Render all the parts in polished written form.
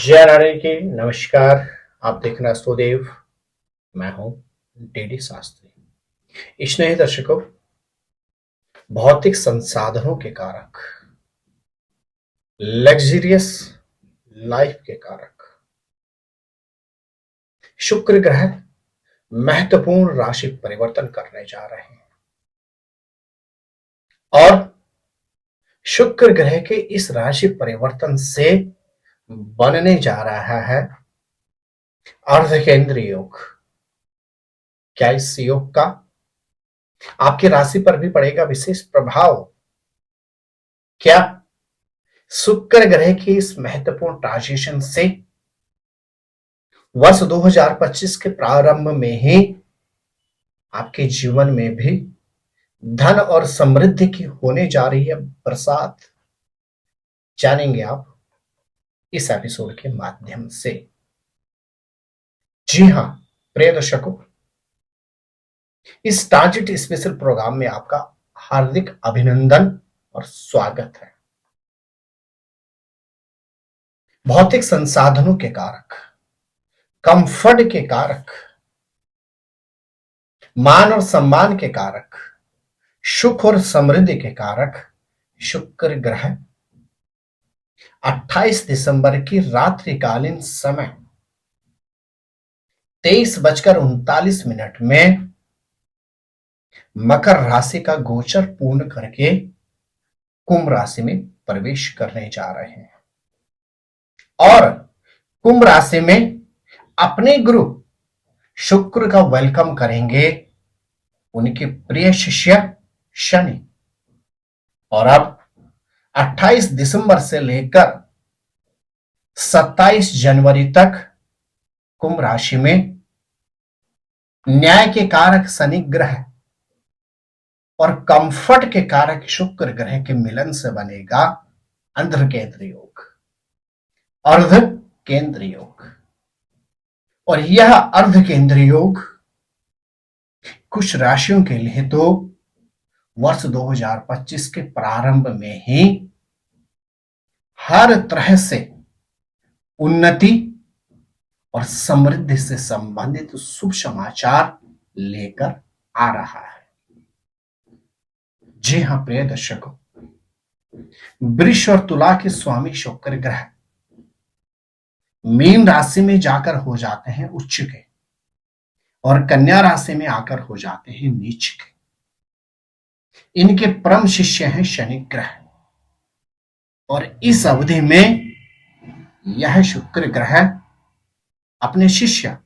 जय नारायण की नमस्कार। आप देख रहे हैं अस्तोदेव। मैं हूं डीडी शास्त्री। स्नेही दर्शकों, भौतिक संसाधनों के कारक, लग्जरियस लाइफ के कारक शुक्र ग्रह महत्वपूर्ण राशि परिवर्तन करने जा रहे हैं और शुक्र ग्रह के इस राशि परिवर्तन से बनने जा रहा है अर्धकेंद्रीय योग। क्या इस योग का आपकी राशि पर भी पड़ेगा विशेष प्रभाव? क्या शुक्र ग्रह की इस महत्वपूर्ण ट्रांजिशन से वर्ष 2025 के प्रारंभ में ही आपके जीवन में भी धन और समृद्धि की होने जा रही है बरसात? जानेंगे आप इस एपिसोड के माध्यम से। जी हां प्रिय दर्शकों, इस टारगेट स्पेशल प्रोग्राम में आपका हार्दिक अभिनंदन और स्वागत है। भौतिक संसाधनों के कारक, कंफर्ट के कारक, मान और सम्मान के कारक, सुख और समृद्धि के कारक शुक्र ग्रह 28 दिसंबर की रात्रिकालीन समय 23:39 में मकर राशि का गोचर पूर्ण करके कुंभ राशि में प्रवेश करने जा रहे हैं और कुंभ राशि में अपने गुरु शुक्र का वेलकम करेंगे उनके प्रिय शिष्य शनि। और अब 28 दिसंबर से लेकर 27 जनवरी तक कुंभ राशि में न्याय के कारक शनि ग्रह और कंफर्ट के कारक शुक्र ग्रह के मिलन से बनेगा अर्ध केंद्रीय योग। अर्ध केंद्रीय योग, और यह अर्ध केंद्रीय योग कुछ राशियों के लिए तो वर्ष 2025 के प्रारंभ में ही हर तरह से उन्नति और समृद्धि से संबंधित शुभ समाचार लेकर आ रहा है। जी हां प्रिय दर्शकों, वृष और तुला के स्वामी शुक्र ग्रह मीन राशि में जाकर हो जाते हैं उच्च के और कन्या राशि में आकर हो जाते हैं नीच के। इनके परम शिष्य हैं शनि ग्रह और इस अवधि में यह शुक्र ग्रह अपने शिष्य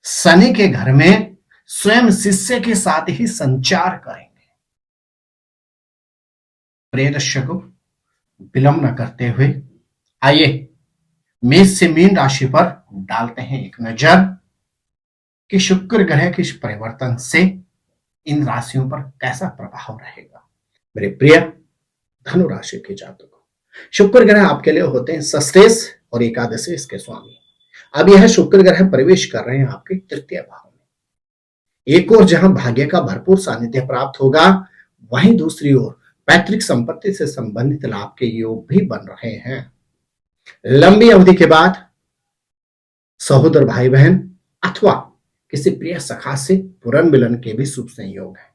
शनि के घर में स्वयं शिष्य के साथ ही संचार करेंगे। प्रिय दर्शकों, विलंब न करते हुए आइए मेष से मीन राशि पर डालते हैं एक नजर कि शुक्र ग्रह के इस परिवर्तन से इन राशियों पर कैसा प्रभाव रहेगा। मेरे प्रिय धनु राशि के जातकों, शुक्र ग्रह आपके लिए होते हैं षष्ठेश और एकादशेश के स्वामी। अब यह शुक्र ग्रह प्रवेश कर रहे हैं आपके तृतीय भाव में। एक ओर जहां भाग्य का भरपूर सानिध्य प्राप्त होगा, वहीं दूसरी ओर पैतृक संपत्ति से संबंधित लाभ के योग भी बन रहे हैं। लंबी अवधि के बाद सहोदर भाई बहन अथवा किसी प्रिय सखा से पुनर्मिलन के भी शुभ संयोग है।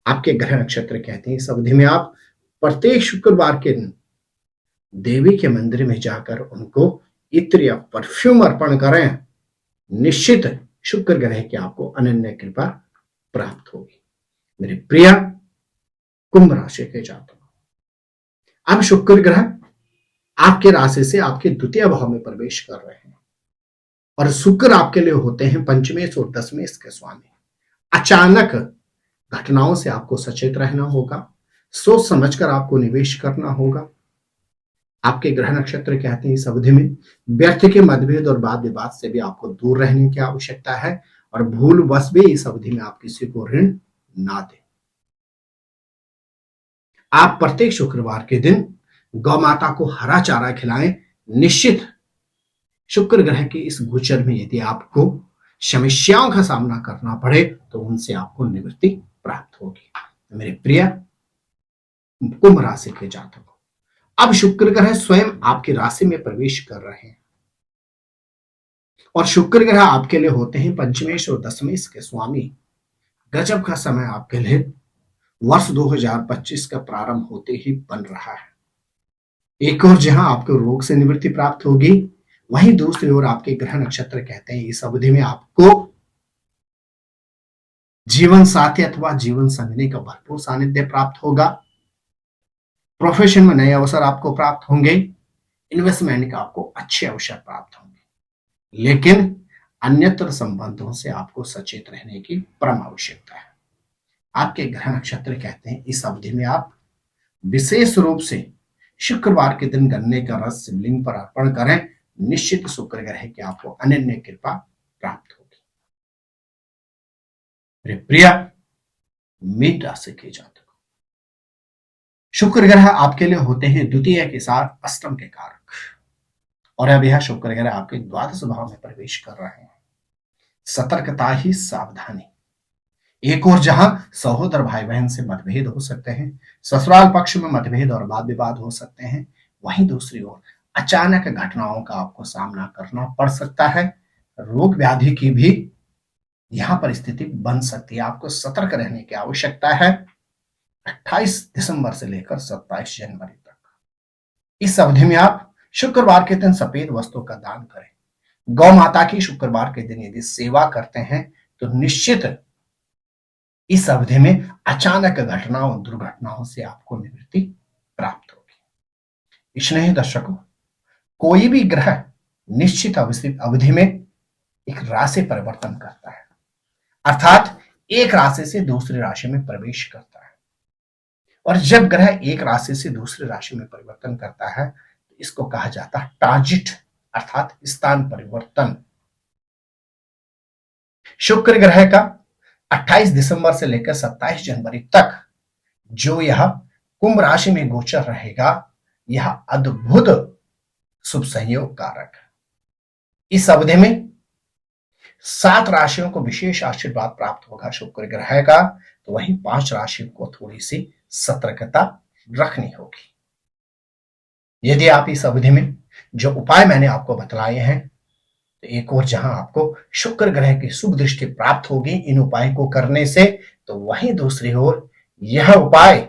आपके ग्रह नक्षत्र कहते हैं इस अवधि में आप प्रत्येक शुक्रवार के दिन देवी के मंदिर में जाकर उनको इत्र या परफ्यूम अर्पण करें। निश्चित शुक्र ग्रह की आपको अनन्य कृपा प्राप्त होगी। मेरे प्रिय कुंभ राशि के जातकों, अब शुक्र ग्रह आपके राशि से आपके द्वितीय भाव में प्रवेश कर रहे हैं और शुक्र आपके लिए होते हैं पंचमेश और दशमेश के स्वामी। अचानक घटनाओं से आपको सचेत रहना होगा, सोच समझकर आपको निवेश करना होगा। आपके ग्रह नक्षत्र कहते हैं इस अवधि में व्यर्थ के मतभेद और वाद विवाद से भी आपको दूर रहने की आवश्यकता है और भूल वश भी इस अवधि में आप किसी को ऋण ना दें। आप प्रत्येक शुक्रवार के दिन गौ माता को हरा चारा खिलाएं। निश्चित शुक्र ग्रह के इस गोचर में यदि आपको समस्याओं का सामना करना पड़े तो उनसे आपको निवृत्ति प्राप्त होगी। मेरे प्रिय कुंभ राशि के जातकों, अब शुक्र ग्रह स्वयं आपकी राशि में प्रवेश कर रहे हैं और शुक्र ग्रह आपके लिए होते हैं पंचमेश और दशमेश के स्वामी। गजब का समय आपके लिए वर्ष 2025 का प्रारंभ होते ही बन रहा है। एक और जहां आपको रोग से निवृत्ति प्राप्त होगी, वहीं दूसरी ओर आपके ग्रह नक्षत्र कहते हैं इस अवधि में आपको जीवन साथी अथवा जीवन संगिनी का भरपूर सानिध्य प्राप्त होगा। प्रोफेशन में नए अवसर आपको प्राप्त होंगे। इन्वेस्टमेंट का आपको अच्छे अवसर प्राप्त होंगे, लेकिन अन्यत्र संबंधों से आपको सचेत रहने की परम आवश्यकता है। आपके ग्रह नक्षत्र कहते हैं इस अवधि में आप विशेष रूप से शुक्रवार के दिन गन्ने का रस शिवलिंग पर अर्पण करें। निश्चित शुक्र ग्रह की आपको अनन्य कृपा प्राप्त होगी। मेरे प्रिय मीन राशि के जातक, शुक्र ग्रह आपके लिए होते हैं द्वितीय के साथ अष्टम के कारक, और अब यह शुक्र ग्रह आपके द्वादश भाव में प्रवेश कर रहे हैं। सतर्कता ही सावधानी। एक और जहां सहोदर भाई बहन से मतभेद हो सकते हैं, ससुराल पक्ष में मतभेद और वाद विवाद हो सकते हैं, वहीं दूसरी ओर अचानक घटनाओं का आपको सामना करना पड़ सकता है। रोग व्याधि की भी यहां पर स्थिति बन सकती है। आपको सतर्क रहने की आवश्यकता है। 28 दिसंबर से लेकर 27 जनवरी तक इस अवधि में आप शुक्रवार के दिन सफेद वस्तु का दान करें। गौ माता की शुक्रवार के दिन यदि सेवा करते हैं तो निश्चित इस अवधि में अचानक घटनाओं दुर्घटनाओं से आपको निवृत्ति प्राप्त होगी। स्नेही दर्शकों, कोई भी ग्रह निश्चित अवधि में एक राशि परिवर्तन करता है, अर्थात एक राशि से दूसरी राशि में प्रवेश करता है। और जब ग्रह एक राशि से दूसरी राशि में परिवर्तन करता है तो इसको कहा जाता है ट्रांजिट, अर्थात स्थान परिवर्तन। शुक्र ग्रह का 28 दिसंबर से लेकर 27 जनवरी तक जो यह कुंभ राशि में गोचर रहेगा, यह अद्भुत शुभ संयोग कारक है। इस अवधि में 7 राशियों को विशेष आशीर्वाद प्राप्त होगा शुक्र ग्रह का, तो वहीं 5 राशियों को थोड़ी सी सतर्कता रखनी होगी। यदि आप इस अवधि में जो उपाय मैंने आपको बतलाए हैं, तो एक और जहां आपको शुक्र ग्रह की शुभ दृष्टि प्राप्त होगी इन उपाय को करने से, तो वहीं दूसरी ओर यह उपाय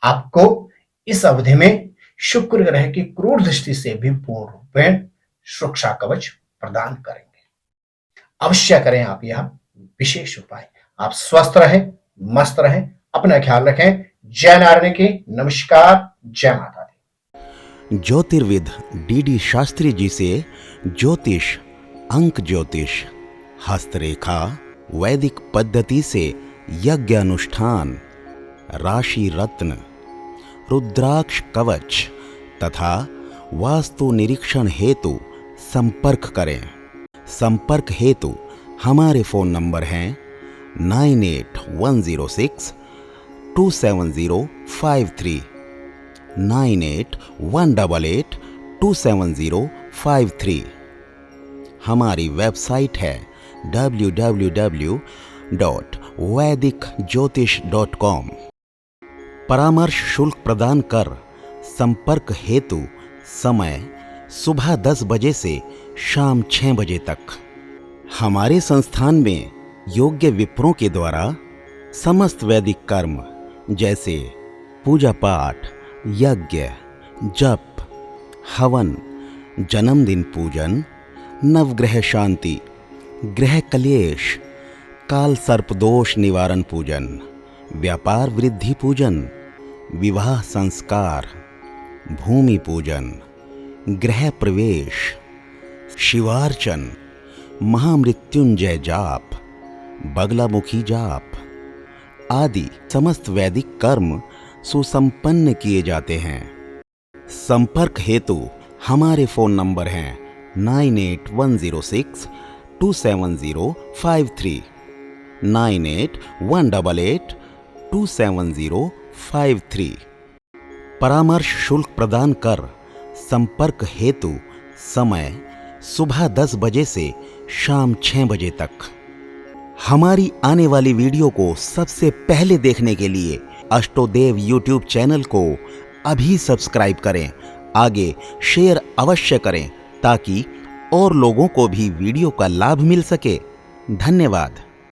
आपको इस अवधि में शुक्र ग्रह की क्रूर दृष्टि से भी पूर्ण रूप में सुरक्षा कवच प्रदान करेंगे। अवश्य करें आप यह विशेष उपाय। आप स्वस्थ रहें, मस्त रहें, अपना ख्याल रखें। जय नारायण की नमस्कार, जय माता दी। ज्योतिर्विद डीडी शास्त्री जी से ज्योतिष, अंक ज्योतिष, हस्तरेखा, वैदिक पद्धति से यज्ञ अनुष्ठान, राशि रत्न, रुद्राक्ष कवच तथा वास्तु निरीक्षण हेतु संपर्क करें। संपर्क हेतु हमारे फोन नंबर हैं 9810627053, 9818827053। हमारी वेबसाइट है www.vedicjyotish.com। परामर्श शुल्क प्रदान कर संपर्क हेतु समय सुबह 10 बजे से शाम 6 बजे तक। हमारे संस्थान में योग्य विप्रों के द्वारा समस्त वैदिक कर्म जैसे पूजा पाठ, यज्ञ, जप, हवन, जन्मदिन पूजन, नवग्रह शांति, गृह कलेश, काल सर्पदोष निवारण पूजन, व्यापार वृद्धि पूजन, विवाह संस्कार, भूमि पूजन, गृह प्रवेश, शिवार्चन, महामृत्युंजय जाप, बगलामुखी जाप आदि समस्त वैदिक कर्म सुसंपन्न किए जाते हैं। संपर्क हेतु हमारे फोन नंबर हैं 9810627053, 9818827053। परामर्श शुल्क प्रदान कर संपर्क हेतु समय सुबह 10 बजे से शाम 6 बजे तक। हमारी आने वाली वीडियो को सबसे पहले देखने के लिए अष्टोदेव यूट्यूब चैनल को अभी सब्सक्राइब करें, आगे शेयर अवश्य करें ताकि और लोगों को भी वीडियो का लाभ मिल सके। धन्यवाद।